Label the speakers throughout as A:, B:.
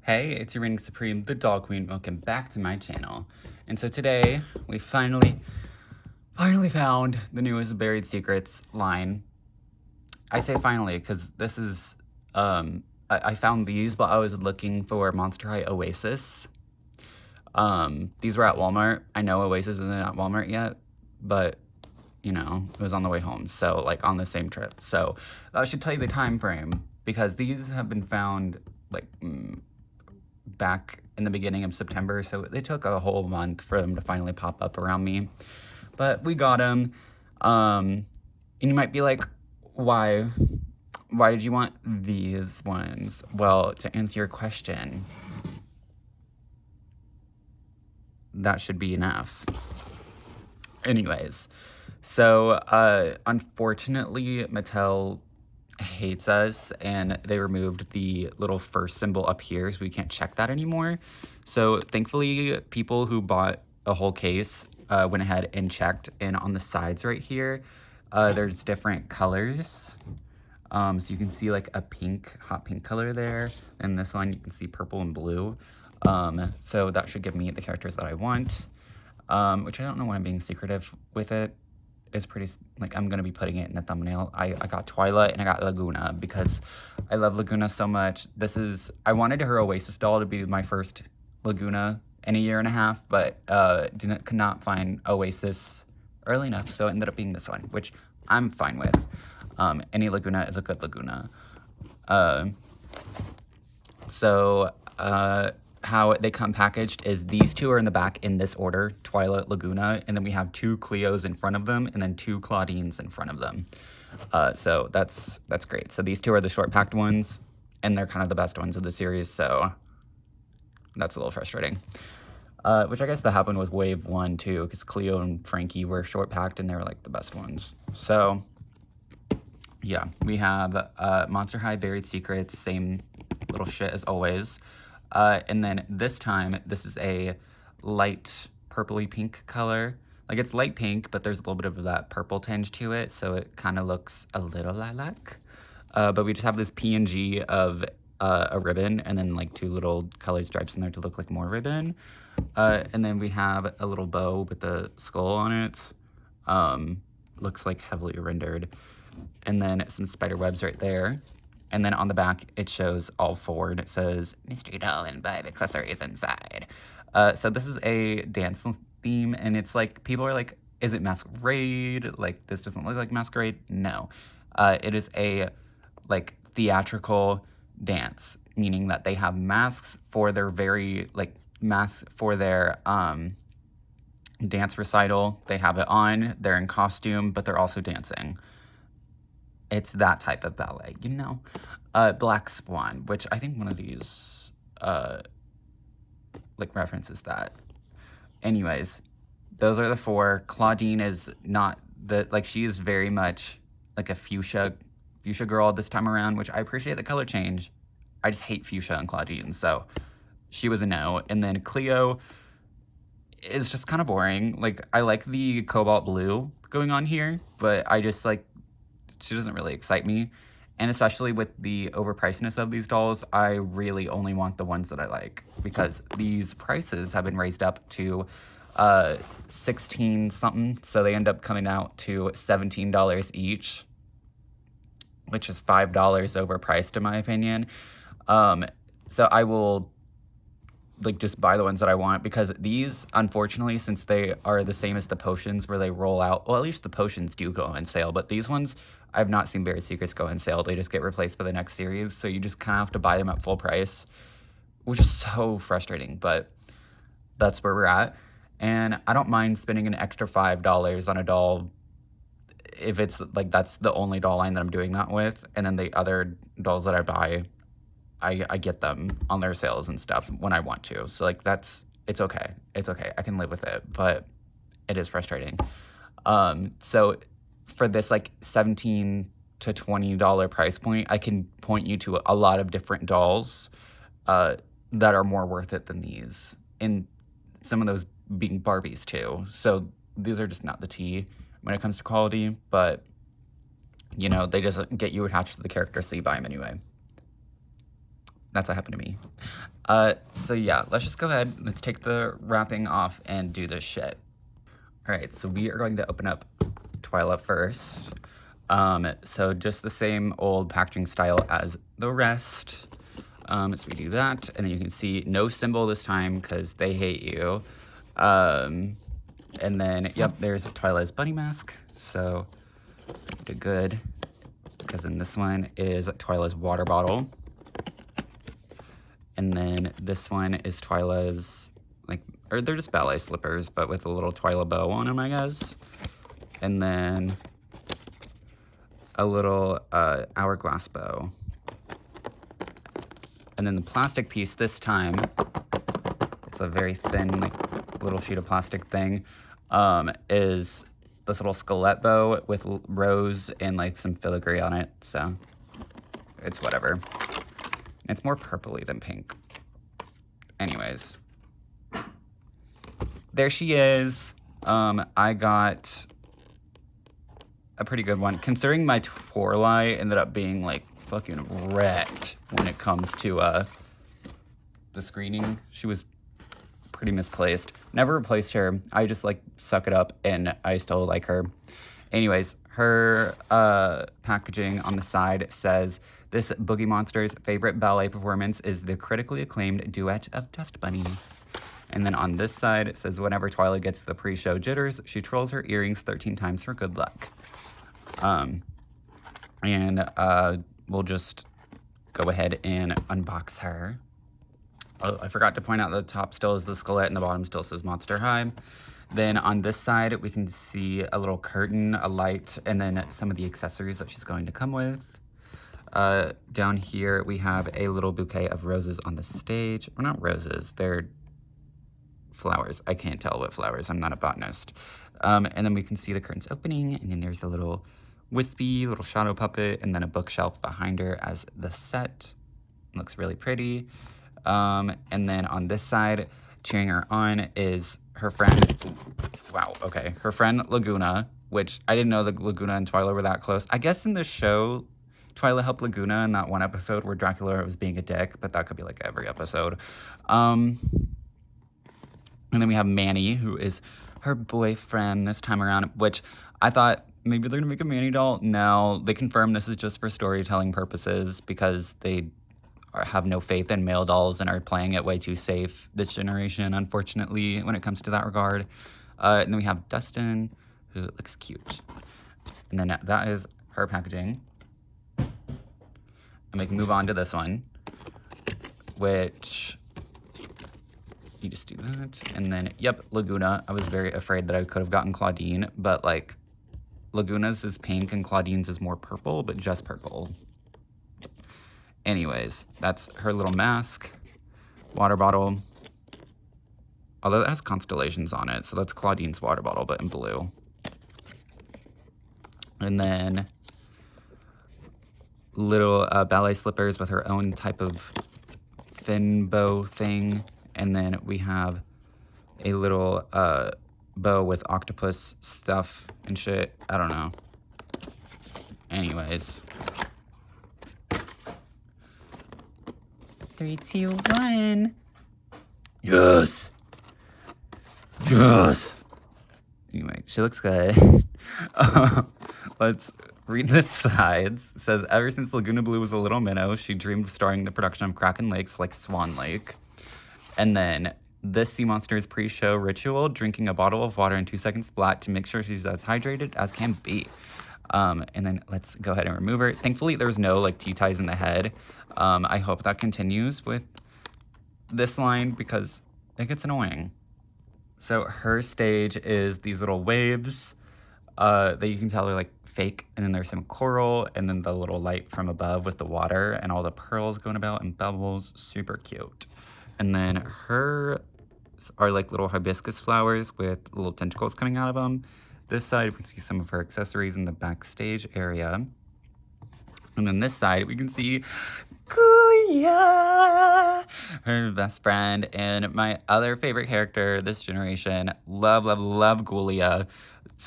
A: Hey, it's your reigning supreme, the Dog Queen. Welcome back to my channel. And so today, we finally found the newest Buried Secrets line. I say finally, because this is, I found these while I was looking for Monster High Oasis. These were at Walmart. I know Oasis isn't at Walmart yet, but, you know, it was on the way home, so, like, on the same trip. So, that should tell you the time frame, because these have been found, like, back in the beginning of September, so it took a whole month for them to finally pop up around me. But we got them. And you might be like, why? Why did you want these ones? Well, to answer your question, that should be enough. Anyways, so unfortunately, Mattel hates us, and they removed the little first symbol up here, so we can't check that anymore. So thankfully, people who bought a whole case went ahead and checked, and on the sides right here, there's different colors. So you can see like a pink, hot pink color there, and this one you can see purple and blue. So that should give me the characters that I want, which I don't know why I'm being secretive with it. It's pretty, like, I'm gonna be putting it in the thumbnail. I got Twyla and I got Lagoona because I love Lagoona so much. I wanted her Oasis doll to be my first Lagoona in a year and a half, but could not find Oasis early enough, so it ended up being this one, which I'm fine with. Any Lagoona is a good Lagoona. How they come packaged is these two are in the back in this order, Twyla, Lagoona, and then we have 2 Cleos in front of them, and then 2 Claudines in front of them. So that's great. So these two are the short packed ones, and they're kind of the best ones of the series, so that's a little frustrating. Which I guess that happened with Wave 1 too, because Cleo and Frankie were short packed, and they were like the best ones. So yeah, we have Monster High Buried Secrets, same little shit as always. And then this time, this is a light purpley pink color. Like, it's light pink, but there's a little bit of that purple tinge to it, so it kind of looks a little lilac. But we just have this PNG of a ribbon, and then like 2 little colored stripes in there to look like more ribbon. And then we have a little bow with the skull on it. Looks like heavily rendered. And then some spider webs right there. And then on the back, it shows all 4, and it says, Mystery Doll and 5 accessories inside. So this is a dance theme, and it's like, people are like, is it masquerade? Like, this doesn't look like masquerade. No. It is a, like, theatrical dance, meaning that they have masks for their dance recital. They have it on, they're in costume, but they're also dancing. It's that type of ballet, you know? Black Swan, which I think one of these, like, references that. Anyways, those are the 4. Claudine is not she is very much like a fuchsia girl this time around, which I appreciate the color change. I just hate fuchsia and Claudine, so she was a no. And then Cleo is just kind of boring. Like, I like the cobalt blue going on here, but I just, like, she doesn't really excite me. And especially with the overpricedness of these dolls, I really only want the ones that I like, because these prices have been raised up to 16 something, so they end up coming out to $17 each, which is $5 overpriced in my opinion. So I will, like, just buy the ones that I want, because these, unfortunately, since they are the same as the potions where they roll out, well, at least the potions do go on sale, but these ones, I've not seen Buried Secrets go on sale. They just get replaced by the next series, so you just kind of have to buy them at full price, which is so frustrating, but that's where we're at. And I don't mind spending an extra $5 on a doll if it's, like, that's the only doll line that I'm doing that with, and then the other dolls that I buy, I get them on their sales and stuff when I want to. So, like, it's okay. It's okay. I can live with it, but it is frustrating. So for this, like, $17 to $20 price point, I can point you to a lot of different dolls that are more worth it than these. And some of those being Barbies too. So these are just not the tea when it comes to quality, but, you know, they just get you attached to the character, so you buy them anyway. That's what happened to me. So yeah, let's just go ahead. Let's take the wrapping off and do this shit. All right, so we are going to open up Twyla first. So just the same old packaging style as the rest. So we do that, and then you can see no symbol this time because they hate you. And then, yep, there's Twyla's bunny mask. So did good, because then this one is Twyla's water bottle. And then this one is Twyla's, like, or they're just ballet slippers, but with a little Twyla bow on them, I guess. And then a little hourglass bow. And then the plastic piece this time, it's a very thin, like, little sheet of plastic thing, is this little skelet bow with rose and, like, some filigree on it. So it's whatever. It's more purpley than pink. Anyways. There she is. I got a pretty good one. Considering my Twyla ended up being, like, fucking wrecked when it comes to the screening. She was pretty misplaced. Never replaced her. I just, like, suck it up, and I still like her. Anyways, her packaging on the side says, "This Boogie Monster's favorite ballet performance is the critically acclaimed duet of Dust Bunnies." And then on this side, it says, "Whenever Twyla gets the pre-show jitters, she twirls her earrings 13 times for good luck." We'll just go ahead and unbox her. Oh, I forgot to point out the top still is the skeleton and the bottom still says Monster High. Then on this side, we can see a little curtain, a light, and then some of the accessories that she's going to come with. Down here, we have a little bouquet of roses on the stage. Well, not roses, they're flowers. I can't tell what flowers, I'm not a botanist. And then we can see the curtains opening, and then there's a little wispy little shadow puppet, and then a bookshelf behind her as the set. It looks really pretty. And then on this side, cheering her on is her friend, wow, okay, her friend Lagoona, which I didn't know that Lagoona and Twyla were that close. I guess in the show, Twyla helped Lagoona in that one episode where Dracula was being a dick, but that could be like every episode. And then we have Manny, who is her boyfriend this time around, which I thought maybe they're gonna make a Manny doll. No, they confirmed this is just for storytelling purposes because they have no faith in male dolls and are playing it way too safe this generation, unfortunately, when it comes to that regard. And then we have Dustin, who looks cute. And then that is her packaging. And we can move on to this one, which you just do that. And then, yep, Lagoona. I was very afraid that I could have gotten Claudine, but like Lagoona's is pink and Claudine's is more purple, but just purple. Anyways, that's her little mask, water bottle. Although it has constellations on it, so that's Claudine's water bottle, but in blue. And then little ballet slippers with her own type of fin bow thing. And then we have a little bow with octopus stuff and shit. I don't know. Anyways. 3, 2, 1. Yes. Yes. Anyway, she looks good. Let's read the sides. It says, ever since Lagoona Blue was a little minnow, she dreamed of starring in the production of Kraken Lakes like Swan Lake. And then this sea monster's pre-show ritual, drinking a bottle of water in 2 seconds flat to make sure she's as hydrated as can be. And then let's go ahead and remove her. Thankfully, there's no like tea ties in the head. I hope that continues with this line because it gets annoying. So her stage is these little waves that you can tell are like fake, and then there's some coral, and then the little light from above with the water and all the pearls going about and bubbles. Super cute. And then her are like little hibiscus flowers with little tentacles coming out of them. This side, we can see some of her accessories in the backstage area. And then this side, we can see Ghoulia, her best friend, and my other favorite character this generation. Love, love, love Ghoulia.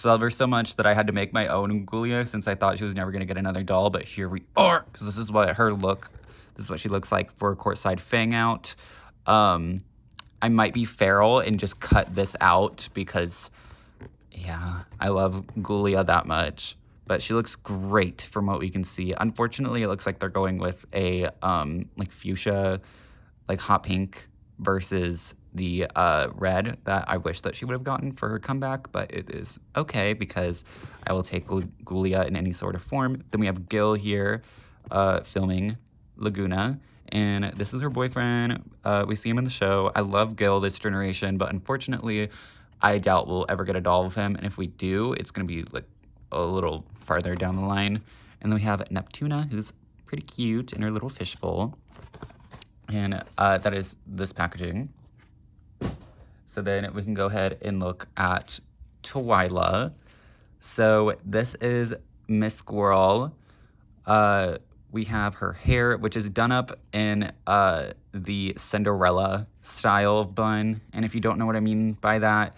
A: Love her so much that I had to make my own Ghoulia since I thought she was never going to get another doll, but here we are, because this is what her look, This is what she looks like for a courtside fang out. I might be feral and just cut this out because, yeah, I love Ghoulia that much. But she looks great from what we can see. Unfortunately, it looks like they're going with a like fuchsia, like hot pink versus the red that I wish that she would have gotten for her comeback, but it is okay because I will take Ghoulia in any sort of form. Then we have Gil here filming Lagoona, and this is her boyfriend. We see him in the show. I love Gil this generation, but unfortunately, I doubt we'll ever get a doll of him, and if we do, it's going to be like a little farther down the line. And then we have Neptuna, who's pretty cute in her little fishbowl. And that is this packaging. So then we can go ahead and look at Twyla. So this is Miss Squirrel. We have her hair, which is done up in the Cinderella style of bun. And if you don't know what I mean by that,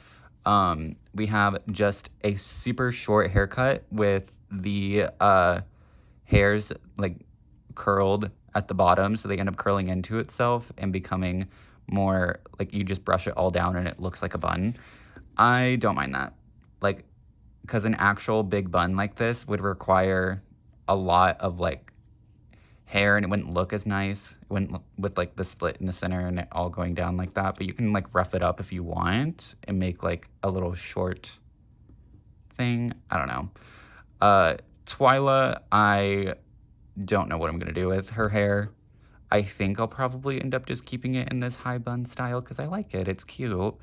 A: we have just a super short haircut with the hairs like curled at the bottom, so they end up curling into itself and becoming more like you just brush it all down and it looks like a bun. I don't mind that, like, because an actual big bun like this would require a lot of like hair and it wouldn't look as nice. It wouldn't look with like the split in the center and it all going down like that. But you can like rough it up if you want and make like a little short thing. I don't know. Twyla, I don't know what I'm gonna do with her hair. I think I'll probably end up just keeping it in this high bun style because I like it. It's cute.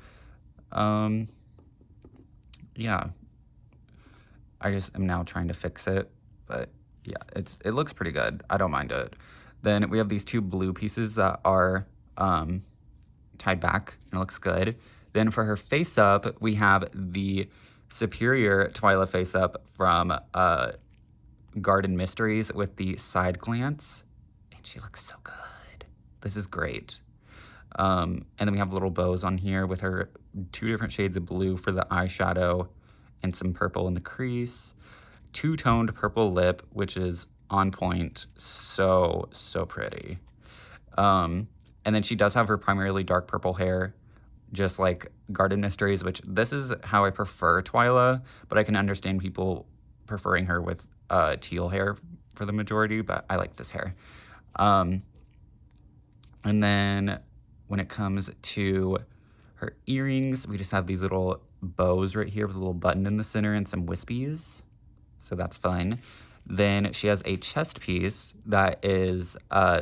A: Yeah. I just am now trying to fix it, but yeah, it looks pretty good. I don't mind it. Then we have these two blue pieces that are tied back and it looks good. Then for her face up, we have the Superior Twyla face up from Garden Mysteries with the side glance. And she looks so good. This is great. And then we have little bows on here with her 2 different shades of blue for the eyeshadow and some purple in the crease. 2-toned purple lip, which is on point. So pretty. And then she does have her primarily dark purple hair, just like Garden Mysteries, which this is how I prefer Twyla, but I can understand people preferring her with teal hair for the majority, but I like this hair. And then when it comes to her earrings, we just have these little bows right here with a little button in the center and some wispies. So that's fun. Then she has a chest piece that is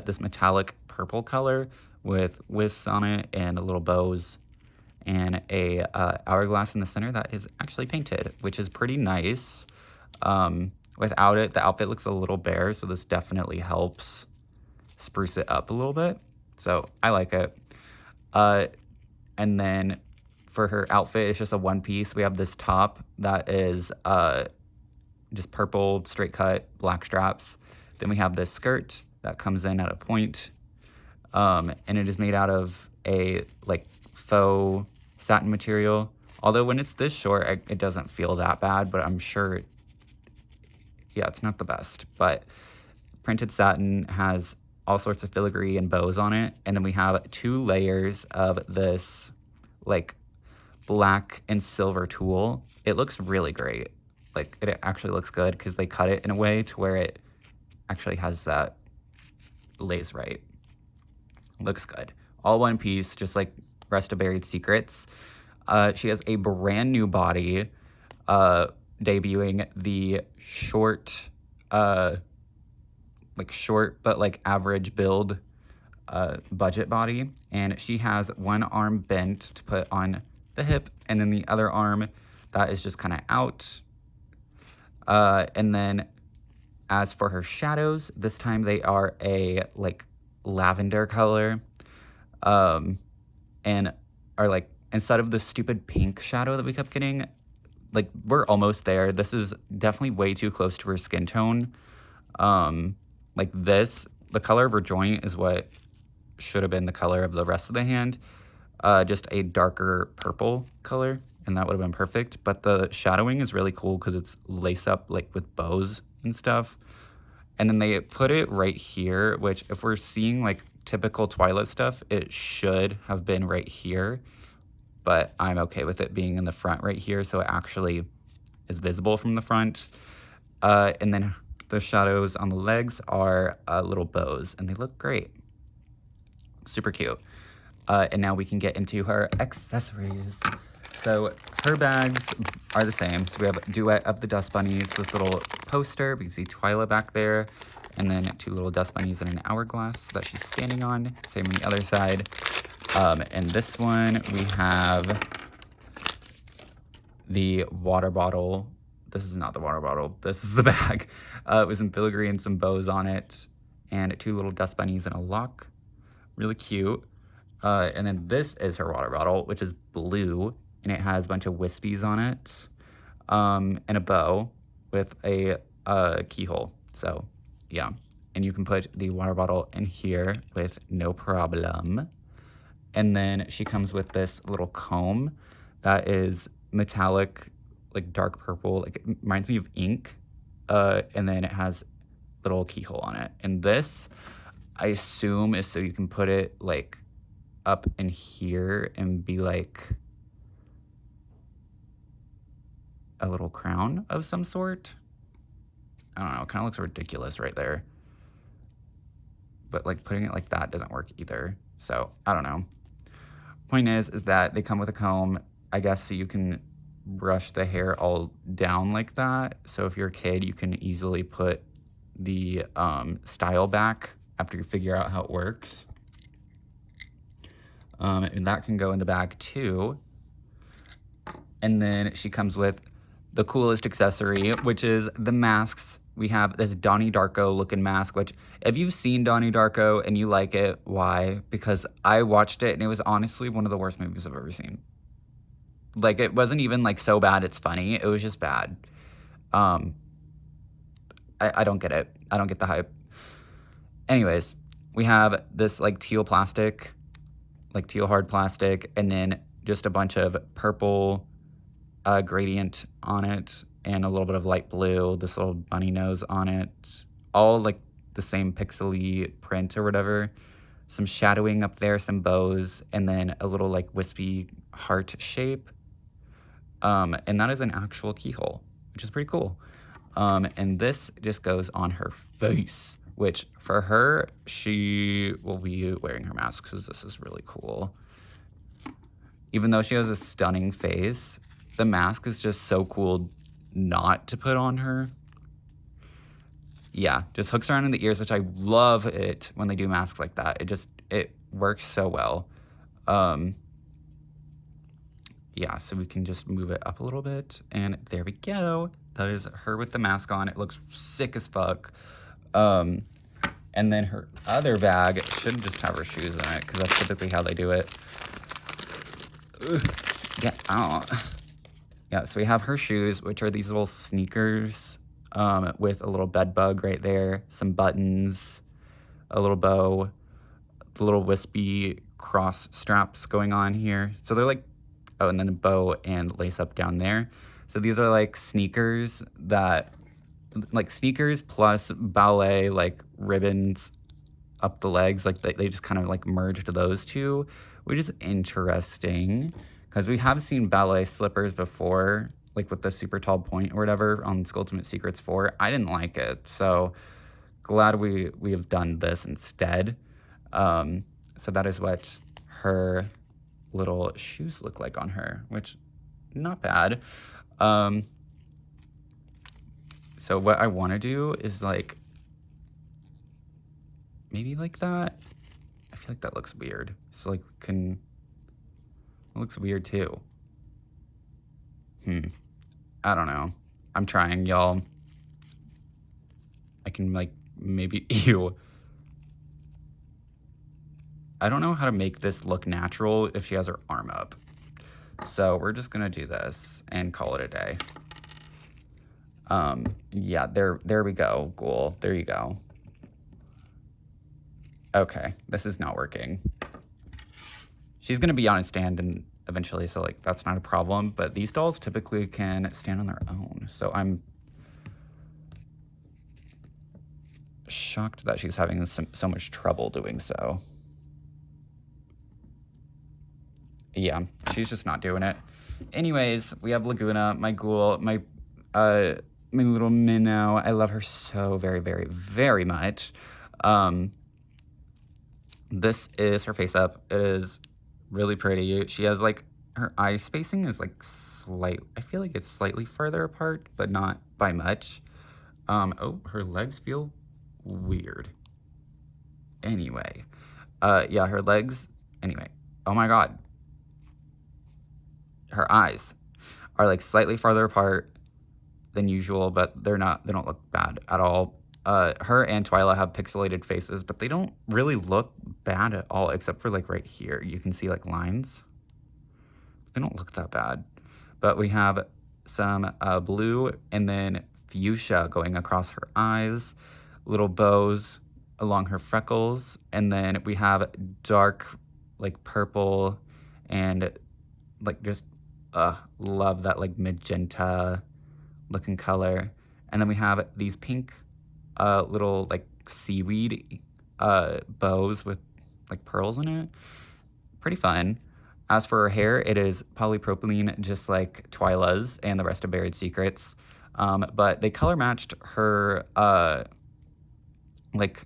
A: this metallic purple color with wisps on it and little bows and a hourglass in the center that is actually painted, which is pretty nice. Without it, the outfit looks a little bare, so this definitely helps spruce it up a little bit. So I like it. And then for her outfit, it's just a one piece. We have this top that is just purple, straight cut, black straps. Then we have this skirt that comes in at a point. And it is made out of a like faux satin material. Although when it's this short, it doesn't feel that bad, but I'm sure, yeah, it's not the best. But printed satin has all sorts of filigree and bows on it. And then we have 2 layers of this like black and silver tulle. It looks really great. Like it actually looks good because they cut it in a way to where it actually has that lays right. Looks good. All one piece, just like Rest of Buried Secrets. She has a brand new body, debuting the short, short but like average build budget body. And she has one arm bent to put on the hip, and then the other arm that is just kind of out. And then as for her shadows, this time they are a like lavender color, and are like, instead of the stupid pink shadow that we kept getting, like we're almost there. This is definitely way too close to her skin tone. Like this, the color of her joint is what should have been the color of the rest of the hand, just a darker purple color, and that would have been perfect. But the shadowing is really cool because it's lace up like with bows and stuff. And then they put it right here, which if we're seeing like typical Twyla stuff, it should have been right here. But I'm okay with it being in the front right here, so it actually is visible from the front. And then the shadows on the legs are little bows, and they look great. Super cute. And now we can get into her accessories. So her bags are the same. So we have Duet of the Dust Bunnies, this little poster. We can see Twyla back there. And then 2 little dust bunnies and an hourglass that she's standing on. Same on the other side. And this one, we have the water bottle. This is not the water bottle. This is the bag. It was in filigree and some bows on it. And 2 little dust bunnies and a lock. Really cute. And then this is her water bottle, which is blue. And it has a bunch of wispies on it. And a bow with a keyhole. So, yeah. And you can put the water bottle in here with no problem. And then she comes with this little comb that is metallic, like dark purple. Like, it reminds me of ink. And then it has a little keyhole on it. And this, I assume, is so you can put it like up in here and be like a little crown of some sort. I don't know, it kind of looks ridiculous right there. But like putting it like that doesn't work either. So I don't know. Point is that they come with a comb, I guess, so you can brush the hair all down like that. So if you're a kid, you can easily put the style back after you figure out how it works. And that can go in the bag too. And then she comes with the coolest accessory, which is the masks. We have this Donnie Darko looking mask, which if you've seen Donnie Darko and you like it, why? Because I watched it and it was honestly one of the worst movies I've ever seen. Like, it wasn't even like so bad it's funny. It was just bad. I don't get it. I don't get the hype. Anyways, we have this like teal plastic, like teal hard plastic, and then just a bunch of purple gradient on it, and a little bit of light blue, this little bunny nose on it, all like the same pixely print or whatever. Some shadowing up there, some bows, and then a little like wispy heart shape. And that is an actual keyhole, which is pretty cool. And this just goes on her face, which for her, she will be wearing her mask because this is really cool. Even though she has a stunning face, the mask is just so cool not to put on her. Yeah, just hooks around in the ears, which I love it when they do masks like that. It works so well. Yeah, so we can just move it up a little bit, and there we go. That is her with the mask on. It looks sick as fuck. And then her other bag should just have her shoes in it, because that's typically how they do it. Ugh, get out. Yeah, so we have her shoes, which are these little sneakers with a little bed bug right there, some buttons, a little bow, the little wispy cross straps going on here. So they're like, oh, and then a bow and lace up down there. So these are like sneakers that, like sneakers plus ballet, like ribbons up the legs. Like they just kind of like merged those two, which is interesting. Because we have seen ballet slippers before, like with the super tall point or whatever on Skulltimate Secrets 4. I didn't like it, so glad we have done this instead. So that is what her little shoes look like on her, which not bad. So what I want to do is like maybe like that. I feel like that looks weird. So like we can. It looks weird too. I don't know. I'm trying, y'all. I can like maybe ew. I don't know how to make this look natural if she has her arm up. So we're just gonna do this and call it a day. Yeah, there we go, Ghoul. There you go. Okay, this is not working. She's gonna be on a stand and eventually, so like that's not a problem, but these dolls typically can stand on their own. So shocked that she's having so much trouble doing so. Yeah, she's just not doing it. Anyways, we have Lagoona, my ghoul, my little minnow. I love her so very, very, very much. This is her face up. It is really pretty. She has like, her eye spacing is like I feel like it's slightly further apart, but not by much. Oh, her legs feel weird. Anyway, yeah, her legs, anyway. Oh my God. Her eyes are like slightly farther apart than usual, but they don't look bad at all. Her and Twyla have pixelated faces, but they don't really look bad at all, except for like right here. You can see like lines. They don't look that bad. But we have some blue and then fuchsia going across her eyes, little bows along her freckles, and then we have dark like purple and like just love that like magenta looking color. And then we have these pink little like seaweed bows with like pearls in it. Pretty fun. As for her hair, it is polypropylene, just like Twyla's and the rest of Buried Secrets. But they color matched her like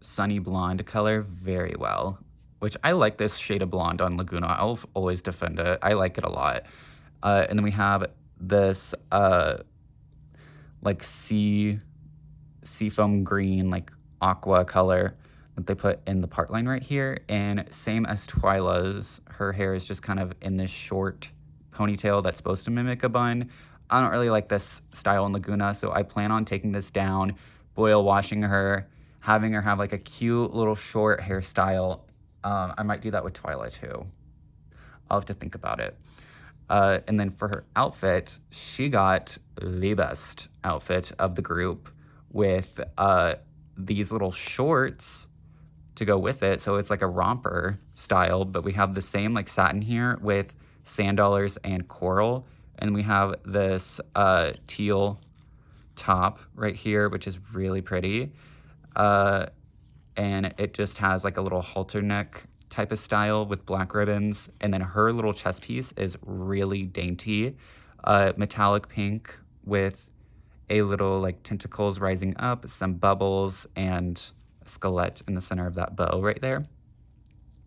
A: sunny blonde color very well, which I like this shade of blonde on Lagoona. I'll always defend it. I like it a lot. And then we have this like seafoam green, like aqua color that they put in the part line right here. And same as Twyla's, her hair is just kind of in this short ponytail that's supposed to mimic a bun. I don't really like this style in Lagoona, so I plan on taking this down, boil washing her, having her have like a cute little short hairstyle. I might do that with Twyla too. I'll have to think about it. And then for her outfit, she got the best outfit of the group with these little shorts to go with it. So it's like a romper style, but we have the same like satin here with sand dollars and coral. And we have this teal top right here, which is really pretty. And it just has like a little halter neck type of style with black ribbons. And then her little chest piece is really dainty, metallic pink with a little like tentacles rising up, some bubbles, and a skelet in the center of that bow right there.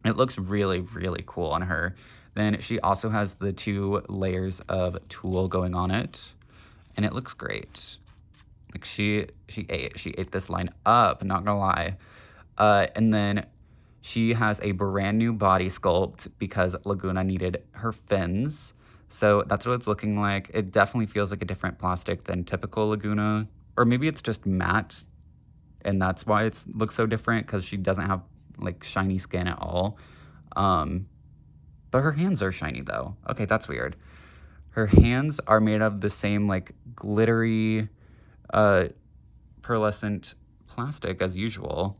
A: It looks really, really cool on her. Then she also has the 2 layers of tulle going on it, and it looks great. Like she ate this line up, not gonna lie. And then she has a brand new body sculpt because Lagoona needed her fins. So that's what it's looking like. It definitely feels like a different plastic than typical Lagoona. Or maybe it's just matte, and that's why it looks so different, because she doesn't have like shiny skin at all. But her hands are shiny though. Okay, that's weird. Her hands are made of the same like glittery, pearlescent plastic as usual,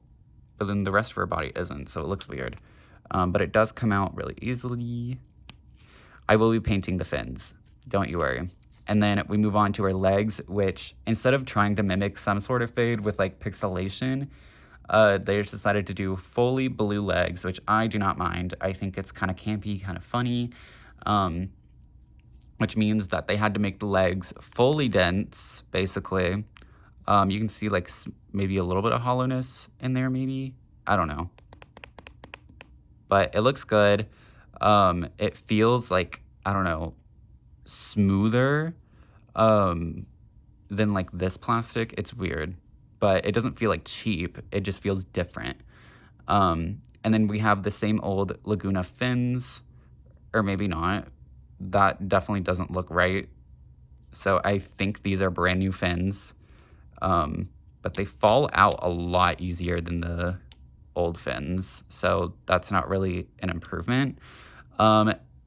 A: but then the rest of her body isn't, so it looks weird. But it does come out really easily. I will be painting the fins, don't you worry. And then we move on to her legs, which instead of trying to mimic some sort of fade with like pixelation, they just decided to do fully blue legs, which I do not mind. I think it's kind of campy, kind of funny, which means that they had to make the legs fully dense, basically. You can see like maybe a little bit of hollowness in there, maybe. I don't know. But it looks good. It feels like, I don't know, smoother than like this plastic. It's weird, but it doesn't feel like cheap. It just feels different. And then we have the same old Lagoona fins, or maybe not. That definitely doesn't look right. So I think these are brand new fins. But they fall out a lot easier than the old fins, so that's not really an improvement.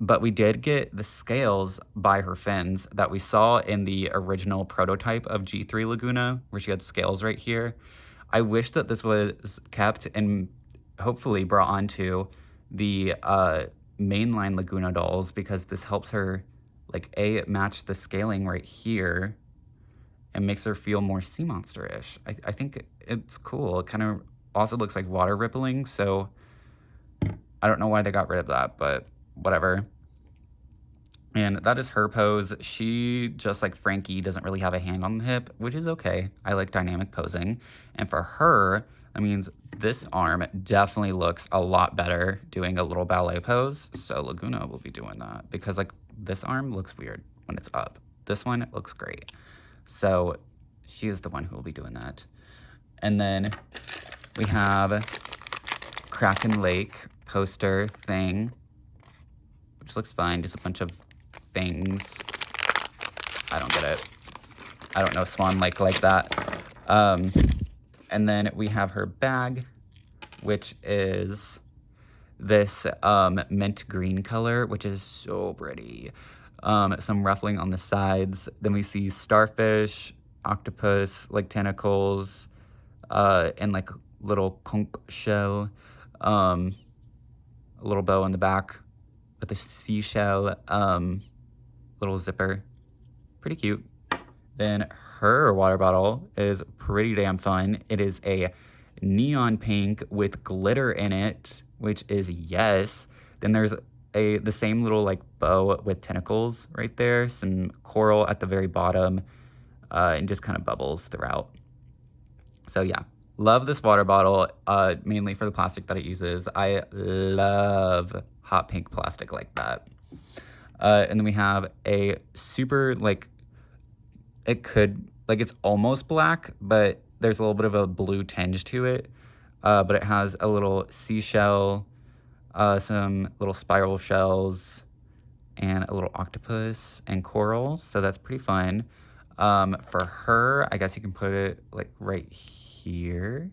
A: But we did get the scales by her fins that we saw in the original prototype of G3 Lagoona, where she had scales right here. I wish that this was kept and hopefully brought onto the mainline Lagoona dolls, because this helps her like match the scaling right here, and makes her feel more sea monster-ish. I think it's cool. It kind of also looks like water rippling, so I don't know why they got rid of that, but whatever. And that is her pose. She, just like Frankie, doesn't really have a hand on the hip, which is okay. I like dynamic posing. And for her, that means this arm definitely looks a lot better doing a little ballet pose. So Lagoona will be doing that because like this arm looks weird when it's up. This one looks great. So she is the one who will be doing that. And then we have Kraken Lake poster thing, which looks fine. Just a bunch of things. I don't get it. I don't know Swan Lake like that. And then we have her bag, which is this mint green color, which is so pretty. Some ruffling on the sides. Then we see starfish, octopus, like tentacles, and like little conch shell. A little bow in the back with a seashell, little zipper. Pretty cute. Then her water bottle is pretty damn fun. It is a neon pink with glitter in it, which is yes. Then there's the same little like bow with tentacles right there, some coral at the very bottom, and just kind of bubbles throughout. So yeah, love this water bottle, mainly for the plastic that it uses. I love hot pink plastic like that. And then we have a super like, it could, like it's almost black, but there's a little bit of a blue tinge to it. But it has a little seashell, some little spiral shells, and a little octopus and coral. So that's pretty fun. For her, I guess you can put it like right here.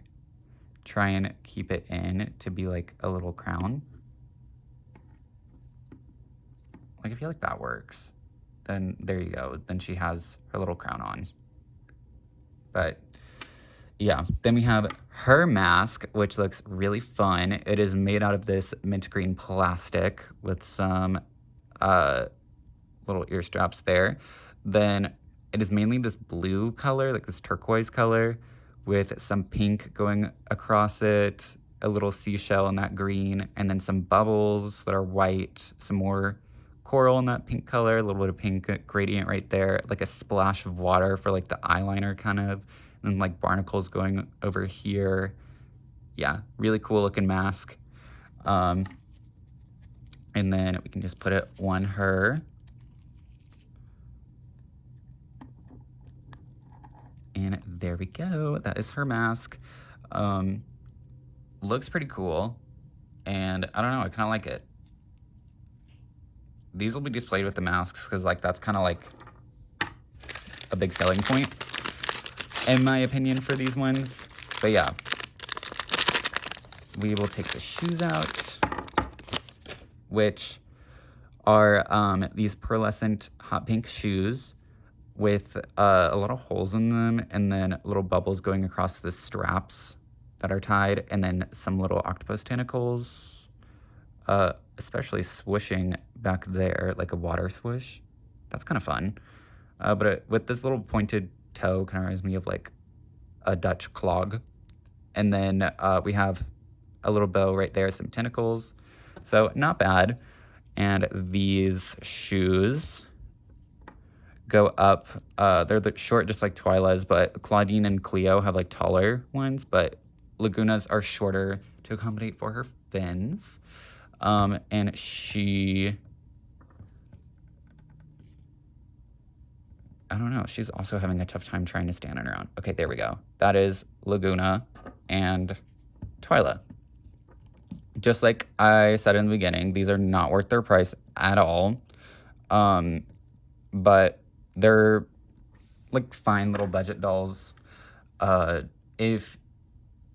A: Try and keep it in to be like a little crown. Like I feel like that works. Then there you go. Then she has her little crown on. But yeah, then we have her mask, which looks really fun. It is made out of this mint green plastic with some little ear straps there. Then it is mainly this blue color, like this turquoise color, with some pink going across it, a little seashell in that green, and then some bubbles that are white, some more coral in that pink color, a little bit of pink gradient right there, like a splash of water for like the eyeliner kind of, and like barnacles going over here. Yeah, really cool looking mask. And then we can just put it on her. And there we go. That is her mask. Looks pretty cool. And I don't know, I kind of like it. These will be displayed with the masks because like that's kind of like a big selling point in my opinion for these ones. But yeah, we will take the shoes out, which are these pearlescent hot pink shoes with a lot of holes in them, and then little bubbles going across the straps that are tied, and then some little octopus tentacles, especially swooshing back there like a water swoosh. That's kind of fun. But with this little pointed toe, kind of reminds me of like a Dutch clog. And then we have a little bow right there, some tentacles. So not bad. And these shoes go up. They're short just like Twyla's, but Claudine and Cleo have like taller ones, but Lagoona's are shorter to accommodate for her fins. And she, I don't know, she's also having a tough time trying to stand on her own. Okay, there we go. That is Lagoona and Twyla. Just like I said in the beginning, these are not worth their price at all. But they're like fine little budget dolls. If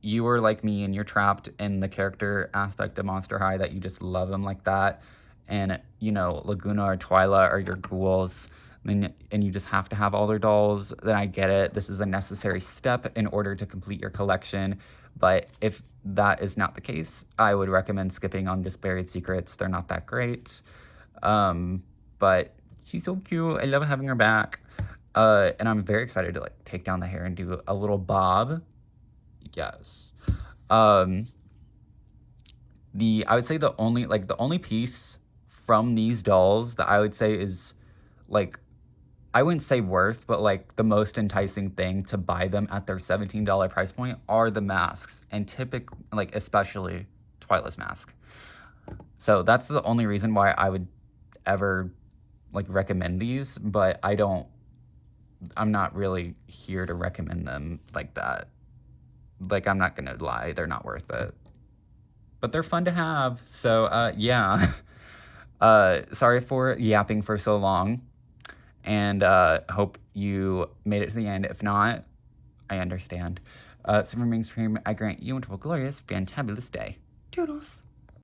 A: you are like me and you're trapped in the character aspect of Monster High, that you just love them like that, and you know Lagoona or Twyla are your ghouls, and you just have to have all their dolls, then I get it. This is a necessary step in order to complete your collection. But if that is not the case, I would recommend skipping on just Buried Secrets. They're not that great. But she's so cute. I love having her back. And I'm very excited to like take down the hair and do a little bob. Yes. Um, I would say the only piece from these dolls that I would say is like, I wouldn't say worth, but like the most enticing thing to buy them at their $17 price point are the masks, and typically, like especially Twyla's mask. So that's the only reason why I would ever like recommend these, but I'm not really here to recommend them like that. Like, I'm not gonna lie, they're not worth it. But they're fun to have. So yeah. Sorry for yapping for so long. And hope you made it to the end. If not, I understand. So from Mainstream, I grant you a wonderful, glorious, fantabulous day. Toodles.